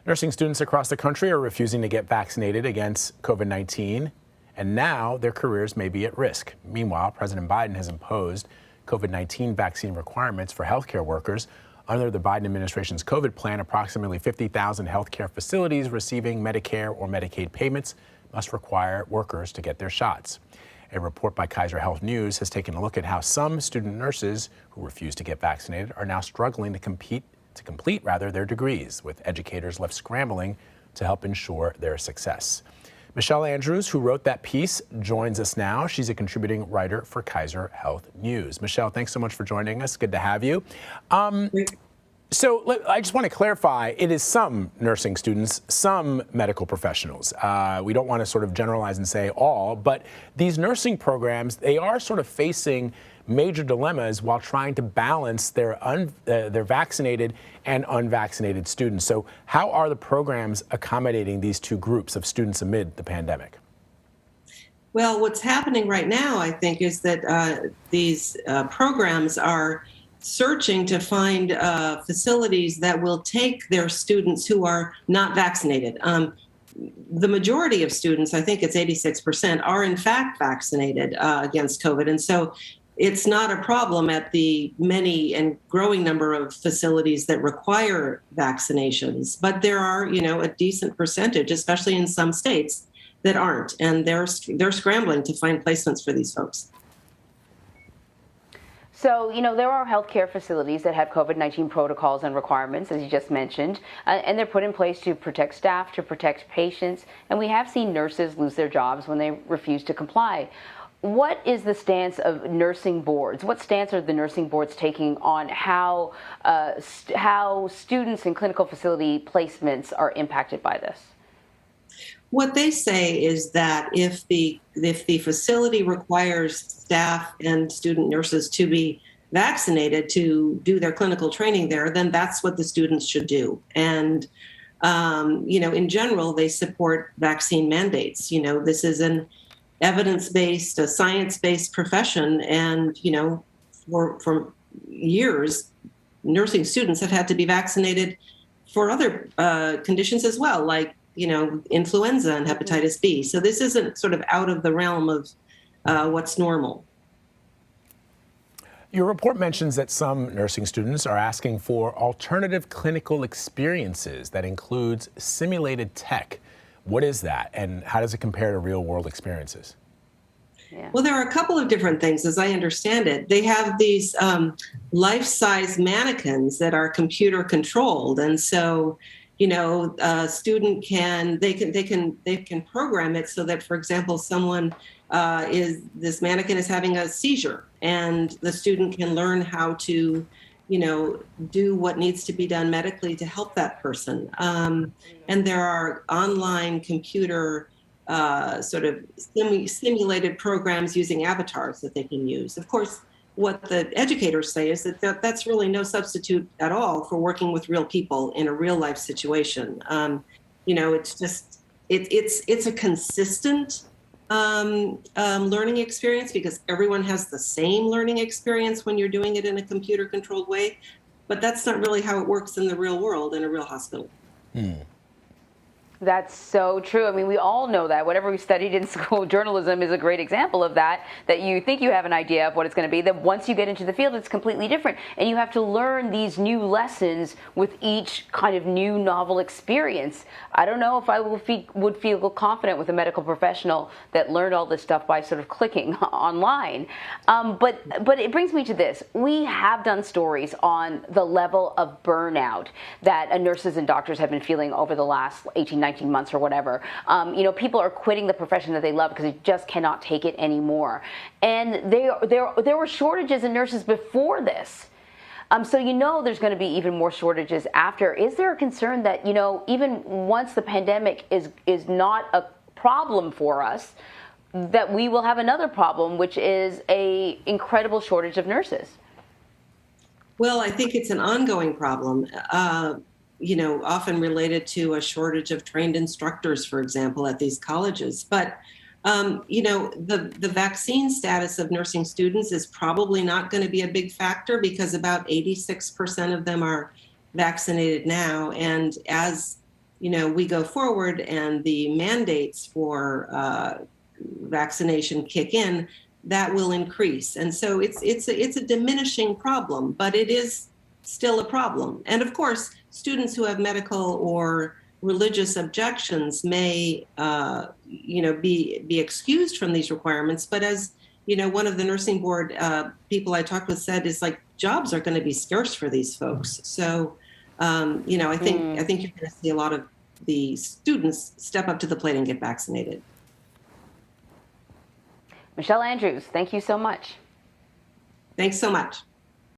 Nursing students across the country are refusing to get vaccinated against COVID-19, and now their careers may be at risk. Meanwhile, President Biden has imposed COVID-19 vaccine requirements for healthcare workers. Under the Biden administration's COVID plan, approximately 50,000 healthcare facilities receiving Medicare or Medicaid payments must require workers to get their shots. A report by Kaiser Health News has taken a look at how some student nurses who refuse to get vaccinated are now struggling to complete their degrees, with educators left scrambling to help ensure their success. Michelle Andrews, who wrote that piece, joins us now. She's a contributing writer for Kaiser Health News. Michelle, thanks so much for joining us. Good to have you. So I just want to clarify, it is some nursing students, some medical professionals. We don't want to sort of generalize and say all, but these nursing programs, they are sort of facing major dilemmas while trying to balance their vaccinated and unvaccinated students. So how are the programs accommodating these two groups of students amid the pandemic? Well, what's happening right now, I think, is that these programs are searching to find facilities that will take their students who are not vaccinated. The majority of students, I think it's 86%, are in fact vaccinated against COVID. And so it's not a problem at the many and growing number of facilities that require vaccinations. But there are, a decent percentage, especially in some states, that aren't. And they're scrambling to find placements for these folks. So, there are healthcare facilities that have COVID-19 protocols and requirements, as you just mentioned, and they're put in place to protect staff, to protect patients. And we have seen nurses lose their jobs when they refuse to comply. What is the stance of nursing boards? What stance are the nursing boards taking on how students in clinical facility placements are impacted by this? What they say is that if the facility requires staff and student nurses to be vaccinated to do their clinical training there, then that's what the students should do. And, in general, they support vaccine mandates. This is an evidence-based, a science-based profession. And, for years, nursing students have had to be vaccinated for other conditions as well, like influenza and hepatitis B. So this isn't sort of out of the realm of what's normal. Your report mentions that some nursing students are asking for alternative clinical experiences that includes simulated tech. What is that, and how does it compare to real-world experiences? Yeah. Well, there are a couple of different things, as I understand it. They have these life-size mannequins that are computer controlled, and so a student can program it so that, for example, this mannequin is having a seizure, and the student can learn how to, do what needs to be done medically to help that person. And there are online computer sort of simulated programs using avatars that they can use. Of course, what the educators say is that that's really no substitute at all for working with real people in a real life situation. It's just it's a consistent learning experience because everyone has the same learning experience when you're doing it in a computer controlled way, but that's not really how it works in the real world in a real hospital. That's so true. I mean, we all know that. Whatever we studied in school, journalism is a great example of that you think you have an idea of what it's going to be, that once you get into the field, it's completely different. And you have to learn these new lessons with each kind of new novel experience. I don't know if I would feel confident with a medical professional that learned all this stuff by sort of clicking online. But it brings me to this. We have done stories on the level of burnout that nurses and doctors have been feeling over the last 19 months or whatever. People are quitting the profession that they love because they just cannot take it anymore. And there were shortages in nurses before this. So there's going to be even more shortages after. Is there a concern that, even once the pandemic is not a problem for us, that we will have another problem, which is a incredible shortage of nurses? Well, I think it's an ongoing problem. Often related to a shortage of trained instructors, for example, at these colleges. But, the vaccine status of nursing students is probably not going to be a big factor because about 86% of them are vaccinated now. And as we go forward and the mandates for vaccination kick in, that will increase. And so it's a diminishing problem, but it is still a problem. And of course, students who have medical or religious objections may, be excused from these requirements. But as one of the nursing board people I talked with said, is like jobs are going to be scarce for these folks. So, I think you're going to see a lot of the students step up to the plate and get vaccinated. Michelle Andrews, thank you so much. Thanks so much.